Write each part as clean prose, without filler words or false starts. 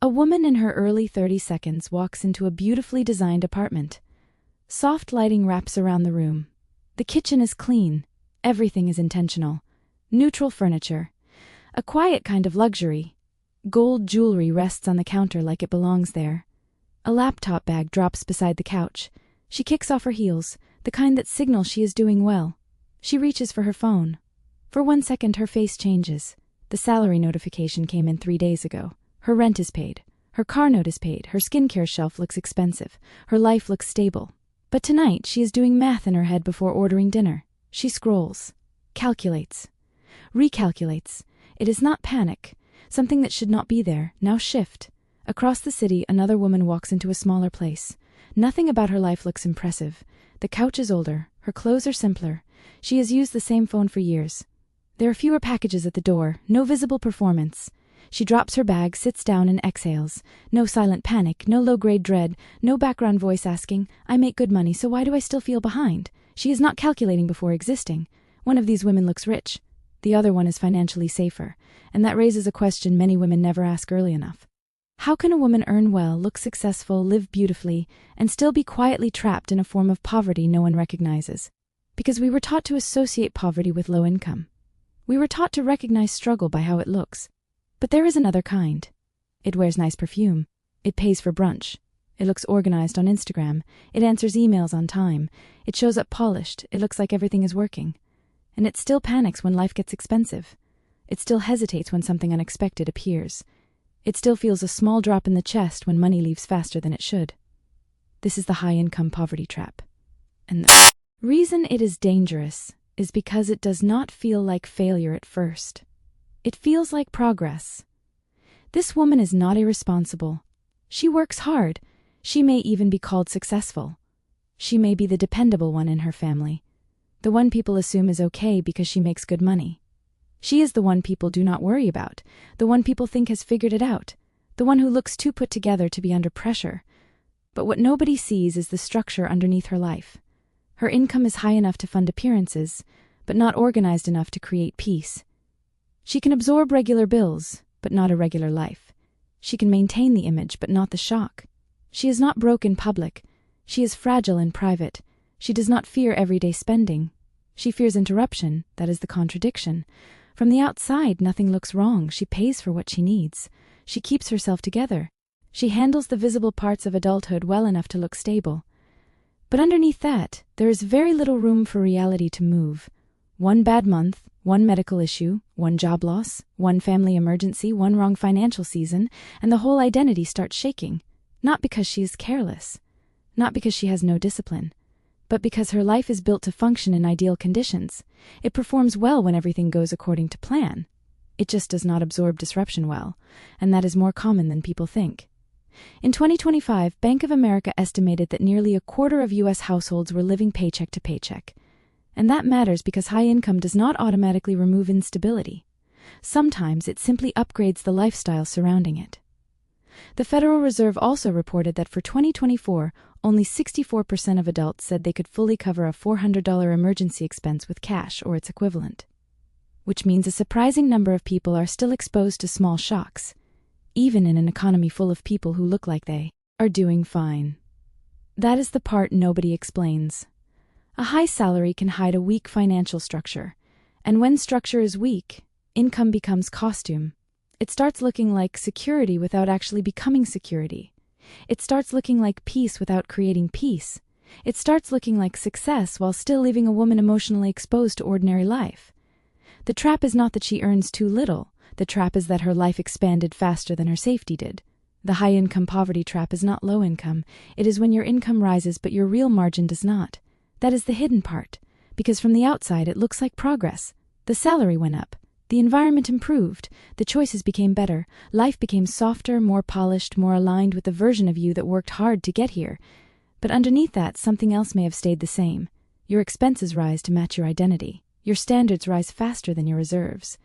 A woman in her early 30s walks into a beautifully designed apartment. Soft lighting wraps around the room. The kitchen is clean. Everything is intentional. Neutral furniture. A quiet kind of luxury. Gold jewelry rests on the counter like it belongs there. A laptop bag drops beside the couch. She kicks off her heels, the kind that signal she is doing well. She reaches for her phone. For 1 second, her face changes. The salary notification came in 3 days ago. Her rent is paid. Her car note is paid. Her skincare shelf looks expensive. Her life looks stable. But tonight, she is doing math in her head before ordering dinner. She scrolls. Calculates. Recalculates. It is not panic. Something that should not be there, now shift. Across the city, another woman walks into a smaller place. Nothing about her life looks impressive. The couch is older. Her clothes are simpler. She has used the same phone for years. There are fewer packages at the door. No visible performance. She drops her bag, sits down, and exhales. No silent panic, no low-grade dread, no background voice asking, I make good money, so why do I still feel behind? She is not calculating before existing. One of these women looks rich. The other one is financially safer. And that raises a question many women never ask early enough. How can a woman earn well, look successful, live beautifully, and still be quietly trapped in a form of poverty no one recognizes? Because we were taught to associate poverty with low income. We were taught to recognize struggle by how it looks. But there is another kind. It wears nice perfume. It pays for brunch. It looks organized on Instagram. It answers emails on time. It shows up polished. It looks like everything is working. And it still panics when life gets expensive. It still hesitates when something unexpected appears. It still feels a small drop in the chest when money leaves faster than it should. This is the high-income poverty trap. And the reason it is dangerous is because it does not feel like failure at first. It feels like progress. This woman is not irresponsible. She works hard. She may even be called successful. She may be the dependable one in her family. The one people assume is okay because she makes good money. She is the one people do not worry about, the one people think has figured it out, the one who looks too put together to be under pressure. But what nobody sees is the structure underneath her life. Her income is high enough to fund appearances, but not organized enough to create peace. She can absorb regular bills, but not a regular life. She can maintain the image, but not the shock. She is not broke in public. She is fragile in private. She does not fear everyday spending. She fears interruption, that is the contradiction. From the outside, nothing looks wrong. She pays for what she needs. She keeps herself together. She handles the visible parts of adulthood well enough to look stable. But underneath that, there is very little room for reality to move. One bad month, one medical issue, one job loss, one family emergency, one wrong financial season, and the whole identity starts shaking. Not because she is careless, not because she has no discipline, but because her life is built to function in ideal conditions. It performs well when everything goes according to plan. It just does not absorb disruption well, and that is more common than people think. In 2025, Bank of America estimated that nearly a quarter of U.S. households were living paycheck to paycheck. And that matters because high income does not automatically remove instability. Sometimes it simply upgrades the lifestyle surrounding it. The Federal Reserve also reported that for 2024, only 64% of adults said they could fully cover a $400 emergency expense with cash or its equivalent. Which means a surprising number of people are still exposed to small shocks, even in an economy full of people who look like they are doing fine. That is the part nobody explains. A high salary can hide a weak financial structure, and when structure is weak, income becomes costume. It starts looking like security without actually becoming security. It starts looking like peace without creating peace. It starts looking like success while still leaving a woman emotionally exposed to ordinary life. The trap is not that she earns too little. The trap is that her life expanded faster than her safety did. The high-income poverty trap is not low income. It is when your income rises but your real margin does not. That is the hidden part, because from the outside it looks like progress. The salary went up. The environment improved. The choices became better. Life became softer, more polished, more aligned with the version of you that worked hard to get here. But underneath that, something else may have stayed the same. Your expenses rise to match your identity. Your standards rise faster than your reserves.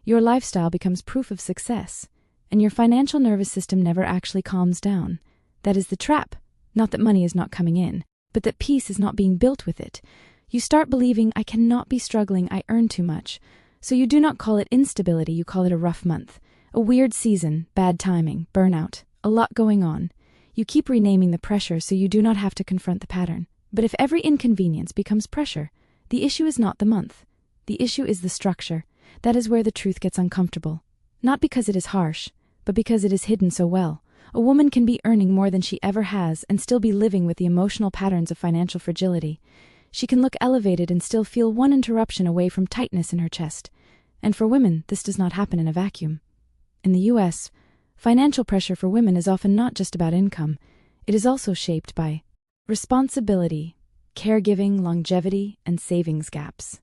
Your lifestyle becomes proof of success. And your financial nervous system never actually calms down. That is the trap. Not that money is not coming in, but that peace is not being built with it. You start believing, I cannot be struggling, I earn too much. So you do not call it instability, you call it a rough month. A weird season, bad timing, burnout, a lot going on. You keep renaming the pressure so you do not have to confront the pattern. But if every inconvenience becomes pressure, the issue is not the month. The issue is the structure. That is where the truth gets uncomfortable. Not because it is harsh, but because it is hidden so well. A woman can be earning more than she ever has and still be living with the emotional patterns of financial fragility. She can look elevated and still feel one interruption away from tightness in her chest. And for women, this does not happen in a vacuum. In the US, financial pressure for women is often not just about income. It is also shaped by responsibility, caregiving, longevity, and savings gaps.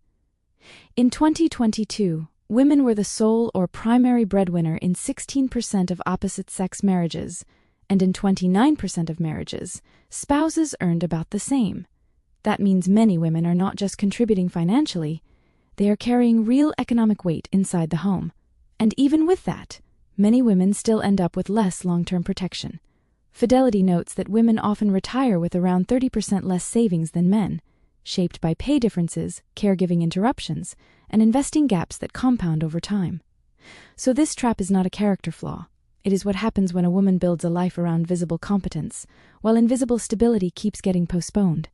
In 2022, women were the sole or primary breadwinner in 16% of opposite-sex marriages, and in 29% of marriages, spouses earned about the same. That means many women are not just contributing financially, they are carrying real economic weight inside the home. And even with that, many women still end up with less long-term protection. Fidelity notes that women often retire with around 30% less savings than men, shaped by pay differences, caregiving interruptions, and investing gaps that compound over time. So this trap is not a character flaw. It is what happens when a woman builds a life around visible competence, while invisible stability keeps getting postponed.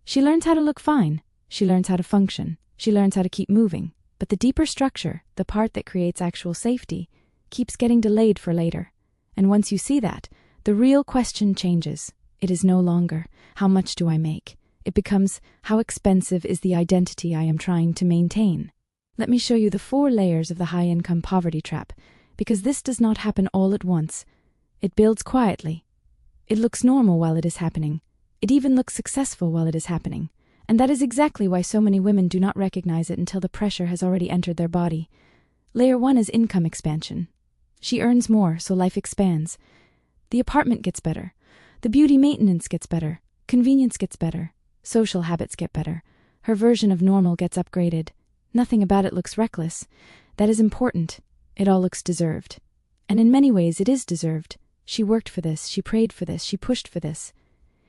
She learns how to look fine, she learns how to function, she learns how to keep moving, but the deeper structure, the part that creates actual safety, keeps getting delayed for later. And once you see that, the real question changes. It is no longer, how much do I make? It becomes, how expensive is the identity I am trying to maintain? Let me show you the 4 layers of the high-income poverty trap, because this does not happen all at once. It builds quietly. It looks normal while it is happening. It even looks successful while it is happening. And that is exactly why so many women do not recognize it until the pressure has already entered their body. Layer 1 is income expansion. She earns more, so life expands. The apartment gets better. The beauty maintenance gets better. Convenience gets better. Social habits get better. Her version of normal gets upgraded. Nothing about it looks reckless. That is important. It all looks deserved. And in many ways it is deserved. She worked for this, she prayed for this, she pushed for this.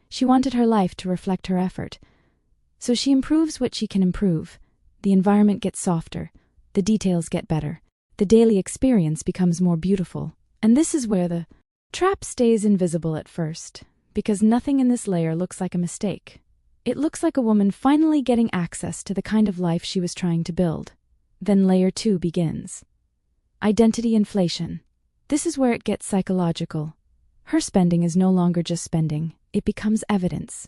She wanted her life to reflect her effort. So she improves what she can improve. The environment gets softer. The details get better. The daily experience becomes more beautiful. And this is where the trap stays invisible at first, because nothing in this layer looks like a mistake. It looks like a woman finally getting access to the kind of life she was trying to build. Then layer 2 begins. Identity inflation. This is where it gets psychological. Her spending is no longer just spending. It becomes evidence.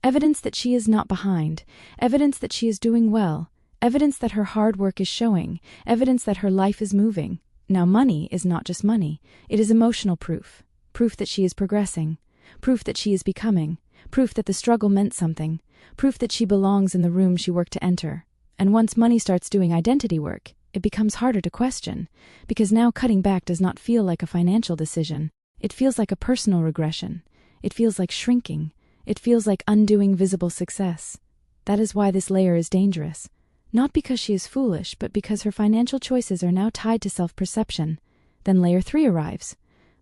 Evidence that she is not behind. Evidence that she is doing well. Evidence that her hard work is showing. Evidence that her life is moving. Now, money is not just money. It is emotional proof. Proof that she is progressing. Proof that she is becoming. Proof that the struggle meant something. Proof that she belongs in the room she worked to enter. And once money starts doing identity work, it becomes harder to question, because now cutting back does not feel like a financial decision. It feels like a personal regression. It feels like shrinking. It feels like undoing visible success. That is why this layer is dangerous. Not because she is foolish, but because her financial choices are now tied to self-perception. Then layer 3 arrives.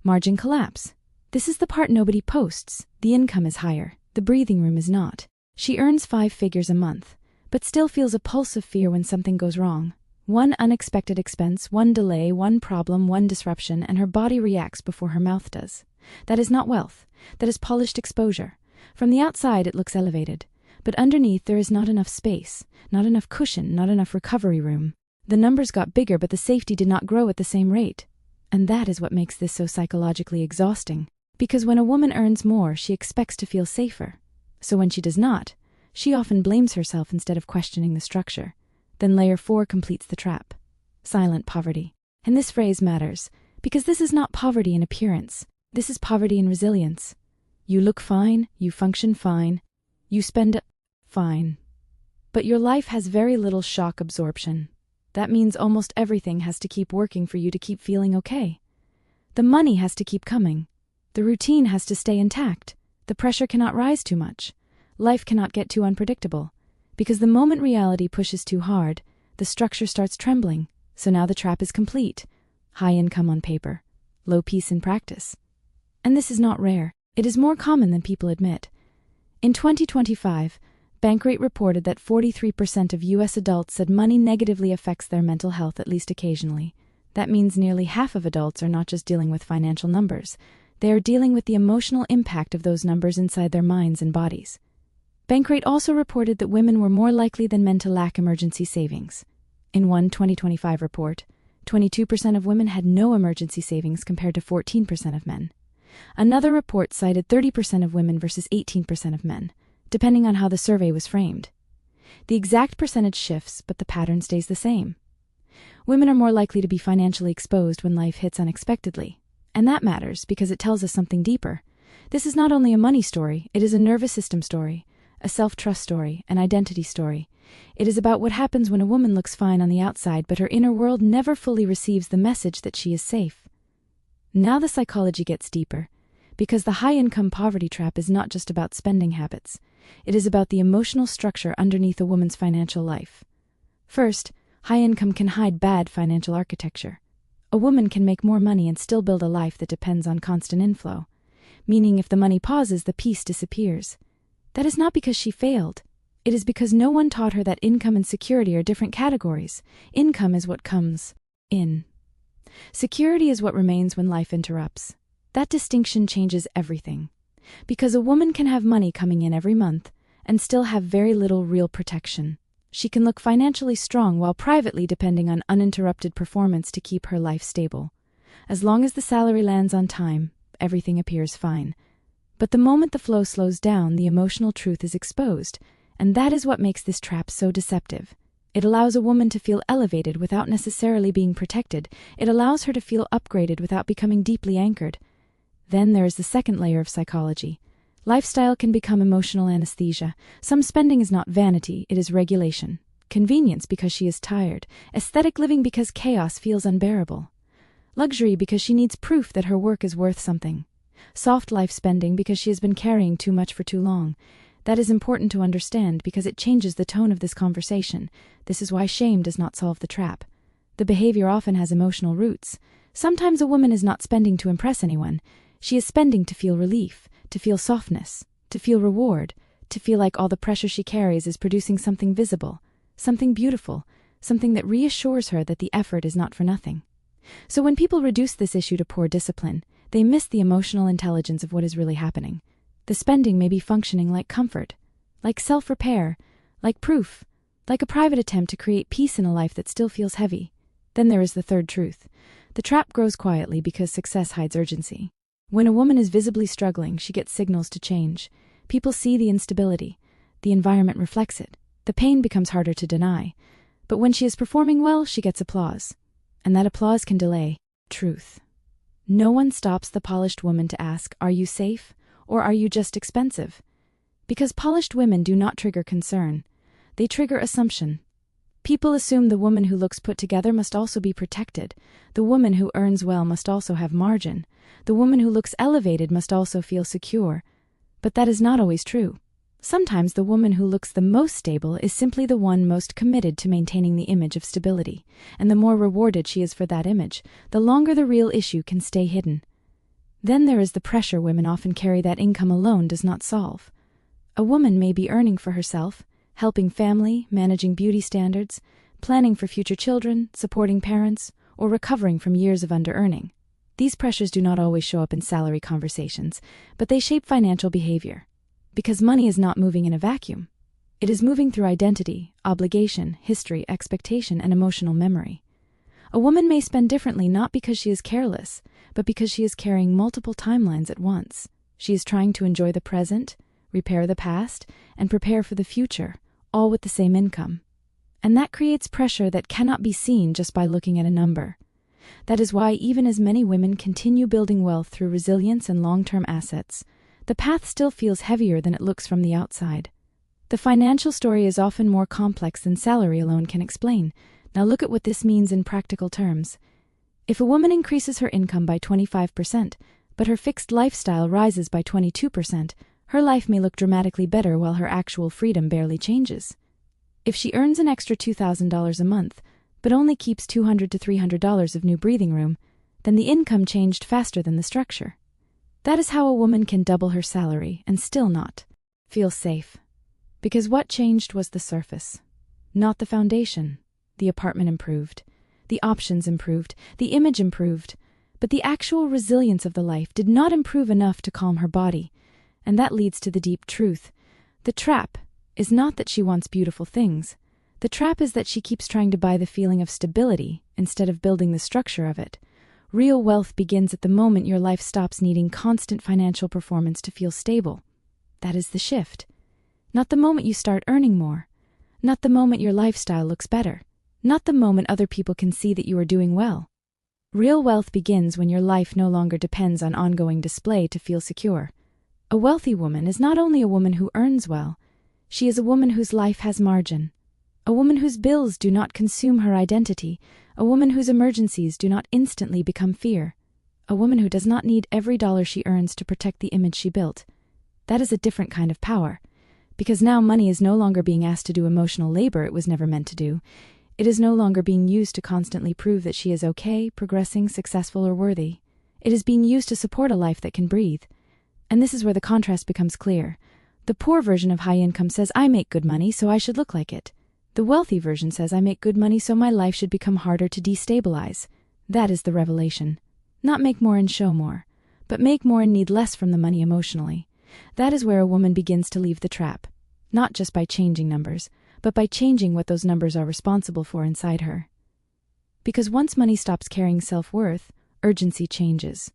Margin collapse. This is the part nobody posts. The income is higher. The breathing room is not. She earns 5 figures a month, but still feels a pulse of fear when something goes wrong. One unexpected expense, one delay, one problem, one disruption, and her body reacts before her mouth does. That is not wealth. That is polished exposure. From the outside, it looks elevated. But underneath, there is not enough space, not enough cushion, not enough recovery room. The numbers got bigger, but the safety did not grow at the same rate. And that is what makes this so psychologically exhausting. Because when a woman earns more, she expects to feel safer. So when she does not, she often blames herself instead of questioning the structure. Then layer 4 completes the trap. Silent poverty. And this phrase matters, because this is not poverty in appearance. This is poverty in resilience. You look fine, you function fine, you spend fine. But your life has very little shock absorption. That means almost everything has to keep working for you to keep feeling okay. The money has to keep coming. The routine has to stay intact. The pressure cannot rise too much. Life cannot get too unpredictable. Because the moment reality pushes too hard, the structure starts trembling. So now the trap is complete. High income on paper, low peace in practice. And this is not rare. It is more common than people admit. In 2025, Bankrate reported that 43% of U.S. adults said money negatively affects their mental health at least occasionally. That means nearly half of adults are not just dealing with financial numbers. They are dealing with the emotional impact of those numbers inside their minds and bodies. Bankrate also reported that women were more likely than men to lack emergency savings. In one 2025 report, 22% of women had no emergency savings compared to 14% of men. Another report cited 30% of women versus 18% of men, depending on how the survey was framed. The exact percentage shifts, but the pattern stays the same. Women are more likely to be financially exposed when life hits unexpectedly. And that matters because it tells us something deeper. This is not only a money story, it is a nervous system story, a self-trust story, an identity story. It is about what happens when a woman looks fine on the outside, but her inner world never fully receives the message that she is safe. Now the psychology gets deeper, because the high-income poverty trap is not just about spending habits. It is about the emotional structure underneath a woman's financial life. First, high income can hide bad financial architecture. A woman can make more money and still build a life that depends on constant inflow, meaning if the money pauses, the peace disappears. That is not because she failed. It is because no one taught her that income and security are different categories. Income is what comes in. Security is what remains when life interrupts. That distinction changes everything. Because a woman can have money coming in every month and still have very little real protection. She can look financially strong while privately depending on uninterrupted performance to keep her life stable. As long as the salary lands on time, everything appears fine. But the moment the flow slows down, the emotional truth is exposed, and that is what makes this trap so deceptive. It allows a woman to feel elevated without necessarily being protected. It allows her to feel upgraded without becoming deeply anchored. Then there is the second layer of psychology. Lifestyle can become emotional anesthesia. Some spending is not vanity, it is regulation. Convenience because she is tired. Aesthetic living because chaos feels unbearable. Luxury because she needs proof that her work is worth something. Soft life spending because she has been carrying too much for too long. That is important to understand because it changes the tone of this conversation. This is why shame does not solve the trap. The behavior often has emotional roots. Sometimes a woman is not spending to impress anyone. She is spending to feel relief, to feel softness, to feel reward, to feel like all the pressure she carries is producing something visible, something beautiful, something that reassures her that the effort is not for nothing. So when people reduce this issue to poor discipline, they miss the emotional intelligence of what is really happening. The spending may be functioning like comfort, like self-repair, like proof, like a private attempt to create peace in a life that still feels heavy. Then there is the third truth. The trap grows quietly because success hides urgency. When a woman is visibly struggling, she gets signals to change. People see the instability. The environment reflects it. The pain becomes harder to deny. But when she is performing well, she gets applause. And that applause can delay truth. No one stops the polished woman to ask, "Are you safe? Or are you just expensive?" Because polished women do not trigger concern. They trigger assumption. People assume the woman who looks put together must also be protected. The woman who earns well must also have margin. The woman who looks elevated must also feel secure. But that is not always true. Sometimes the woman who looks the most stable is simply the one most committed to maintaining the image of stability. And the more rewarded she is for that image, the longer the real issue can stay hidden. Then there is the pressure women often carry that income alone does not solve. A woman may be earning for herself, helping family, managing beauty standards, planning for future children, supporting parents, or recovering from years of under-earning. These pressures do not always show up in salary conversations, but they shape financial behavior. Because money is not moving in a vacuum. It is moving through identity, obligation, history, expectation, and emotional memory. A woman may spend differently not because she is careless, but because she is carrying multiple timelines at once. She is trying to enjoy the present, repair the past, and prepare for the future, all with the same income. And that creates pressure that cannot be seen just by looking at a number. That is why even as many women continue building wealth through resilience and long-term assets, the path still feels heavier than it looks from the outside. The financial story is often more complex than salary alone can explain. Now look at what this means in practical terms. If a woman increases her income by 25%, but her fixed lifestyle rises by 22%, her life may look dramatically better while her actual freedom barely changes. If she earns an extra $2,000 a month, but only keeps $200 to $300 of new breathing room, then the income changed faster than the structure. That is how a woman can double her salary and still not feel safe. Because what changed was the surface, not the foundation. The apartment improved, the options improved, the image improved, but the actual resilience of the life did not improve enough to calm her body. And that leads to the deep truth. The trap is not that she wants beautiful things. The trap is that she keeps trying to buy the feeling of stability instead of building the structure of it. Real wealth begins at the moment your life stops needing constant financial performance to feel stable. That is the shift. Not the moment you start earning more. Not the moment your lifestyle looks better. Not the moment other people can see that you are doing well. Real wealth begins when your life no longer depends on ongoing display to feel secure. A wealthy woman is not only a woman who earns well, she is a woman whose life has margin. A woman whose bills do not consume her identity. A woman whose emergencies do not instantly become fear. A woman who does not need every dollar she earns to protect the image she built. That is a different kind of power. Because now money is no longer being asked to do emotional labor it was never meant to do. It is no longer being used to constantly prove that she is okay, progressing, successful, or worthy. It is being used to support a life that can breathe. And this is where the contrast becomes clear. The poor version of high income says, I make good money, so I should look like it. The wealthy version says, I make good money, so my life should become harder to destabilize. That is the revelation. Not make more and show more, but make more and need less from the money emotionally. That is where a woman begins to leave the trap. Not just by changing numbers, but by changing what those numbers are responsible for inside her. Because once money stops carrying self-worth, urgency changes.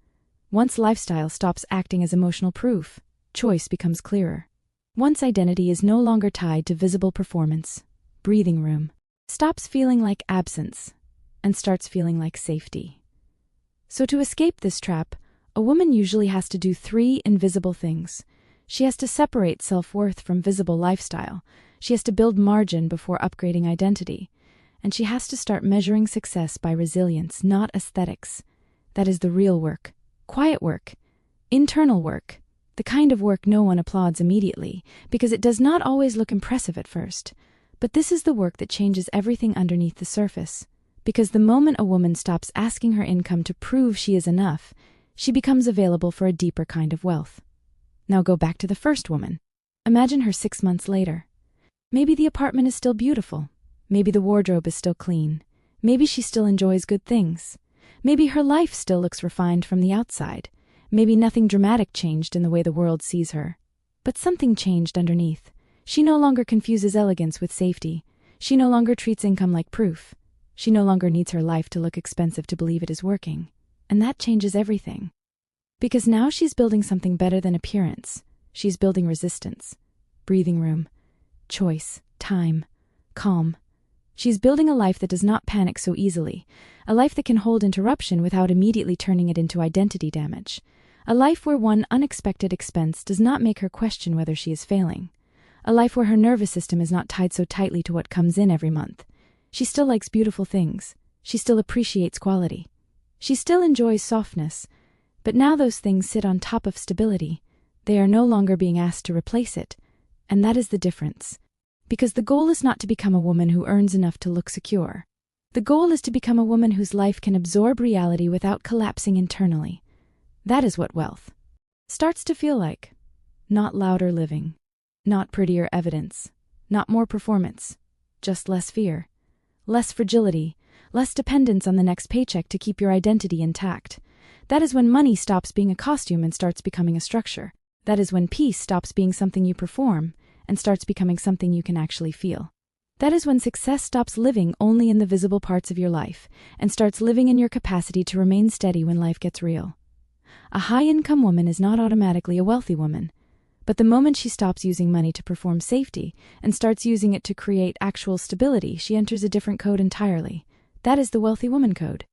Once lifestyle stops acting as emotional proof, choice becomes clearer. Once identity is no longer tied to visible performance, breathing room stops feeling like absence and starts feeling like safety. So to escape this trap, a woman usually has to do 3 invisible things. She has to separate self-worth from visible lifestyle. She has to build margin before upgrading identity. And she has to start measuring success by resilience, not aesthetics. That is the real work. Quiet work. Internal work. The kind of work no one applauds immediately, because it does not always look impressive at first. But this is the work that changes everything underneath the surface. Because the moment a woman stops asking her income to prove she is enough, she becomes available for a deeper kind of wealth. Now go back to the first woman. Imagine her 6 months later. Maybe the apartment is still beautiful. Maybe the wardrobe is still clean. Maybe she still enjoys good things. Maybe her life still looks refined from the outside. Maybe nothing dramatic changed in the way the world sees her. But something changed underneath. She no longer confuses elegance with safety. She no longer treats income like proof. She no longer needs her life to look expensive to believe it is working. And that changes everything. Because now she's building something better than appearance. She's building resistance, breathing room, choice, time, calm. She's building a life that does not panic so easily, a life that can hold interruption without immediately turning it into identity damage, a life where one unexpected expense does not make her question whether she is failing, a life where her nervous system is not tied so tightly to what comes in every month. She still likes beautiful things. She still appreciates quality. She still enjoys softness. But now those things sit on top of stability. They are no longer being asked to replace it. And that is the difference. Because the goal is not to become a woman who earns enough to look secure. The goal is to become a woman whose life can absorb reality without collapsing internally. That is what wealth starts to feel like. Not louder living. Not prettier evidence. Not more performance. Just less fear. Less fragility. Less dependence on the next paycheck to keep your identity intact. That is when money stops being a costume and starts becoming a structure. That is when peace stops being something you perform and starts becoming something you can actually feel. That is when success stops living only in the visible parts of your life and starts living in your capacity to remain steady when life gets real. A high-income woman is not automatically a wealthy woman, but the moment she stops using money to perform safety and starts using it to create actual stability, she enters a different code entirely. That is the wealthy woman code.